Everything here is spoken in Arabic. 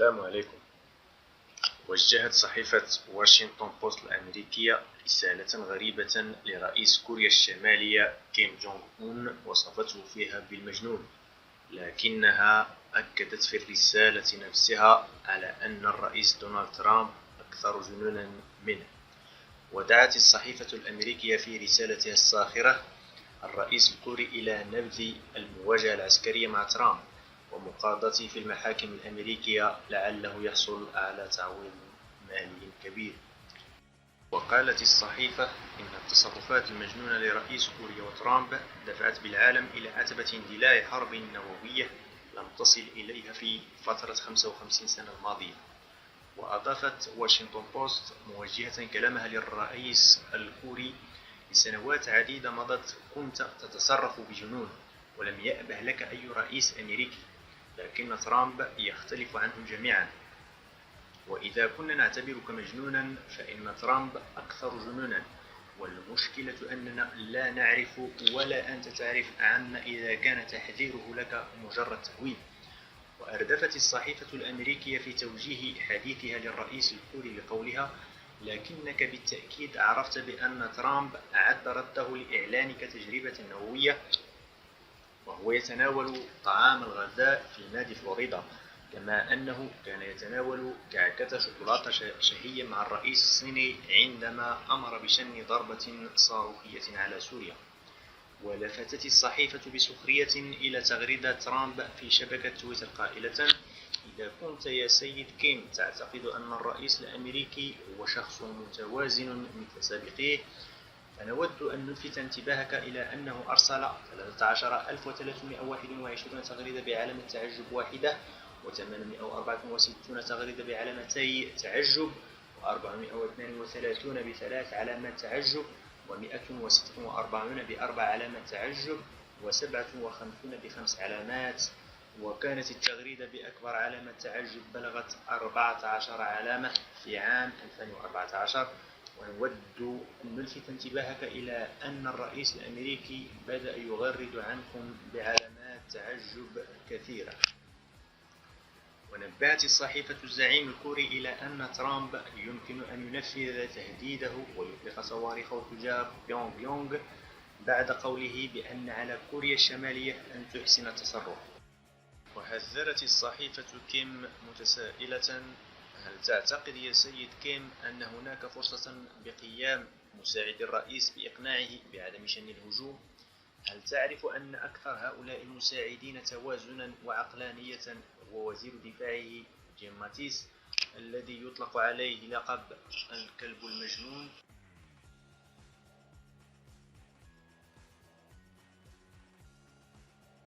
السلام عليكم. وجهت صحيفة واشنطن بوست الأمريكية رسالة غريبة لرئيس كوريا الشمالية كيم جونغ أون وصفته فيها بالمجنون، لكنها أكدت في الرسالة نفسها على أن الرئيس دونالد ترامب أكثر جنونا منه. ودعت الصحيفة الأمريكية في رسالتها الساخرة الرئيس الكوري إلى نبذ المواجهة العسكرية مع ترامب ومقاضاته في المحاكم الأمريكية لعله يحصل على تعويض مالي كبير. وقالت الصحيفة إن التصرفات المجنونة لرئيس كوريا وترامب دفعت بالعالم إلى عتبة اندلاع حرب نووية لم تصل إليها في فترة 55 سنة الماضية. وأضافت واشنطن بوست موجهة كلامها للرئيس الكوري: لسنوات عديدة مضت كنت تتصرف بجنون ولم يأبه لك أي رئيس أمريكي، لكن ترامب يختلف عنهم جميعا، وإذا كنا نعتبرك مجنونا فإن ترامب أكثر جنونا، والمشكلة أننا لا نعرف ولا أنت تعرف عنا إذا كان تحذيره لك مجرد تهويل. وأردفت الصحيفة الأمريكية في توجيه حديثها للرئيس الكوري بقولها: لكنك بالتأكيد عرفت بأن ترامب أعد رده لإعلانك تجربة نووية وهو يتناول طعام الغداء في نادي فلوريدا، كما أنه كان يتناول كعكة شوكولاتة شهية مع الرئيس الصيني عندما أمر بشن ضربة صاروخية على سوريا. ولفتت الصحيفة بسخرية إلى تغريدة ترامب في شبكة تويتر قائلة: إذا كنت يا سيد كيم تعتقد أن الرئيس الأمريكي هو شخص متوازن مثل سابقيه، فنود أن نلفت انتباهك إلى أنه أرسل 13321 تغريدة بعلامة تعجب واحدة، و864 تغريدة بعلامتي تعجب، و432 بثلاث علامات تعجب، و146 بأربع علامات تعجب، و57 بخمس علامات. وكانت التغريدة بأكبر علامة تعجب بلغت 14 علامة في عام 2014. ونود أن نلفت انتباهك إلى أن الرئيس الأمريكي بدأ يغرد عنكم بعلامات تعجب كثيرة. ونبهت الصحيفة الزعيم الكوري إلى أن ترامب يمكن أن ينفذ تهديده ويطلق صواريخه تجاه بيونغ يونغ بعد قوله بأن على كوريا الشمالية أن تحسن التصرف. وحذرت الصحيفة كيم متسائلة: هل تعتقد يا سيد كيم أن هناك فرصة بقيام مساعد الرئيس بإقناعه بعدم شن الهجوم؟ هل تعرف أن أكثر هؤلاء المساعدين توازنا وعقلانية هو وزير دفاعه جيم ماتيس الذي يطلق عليه لقب الكلب المجنون؟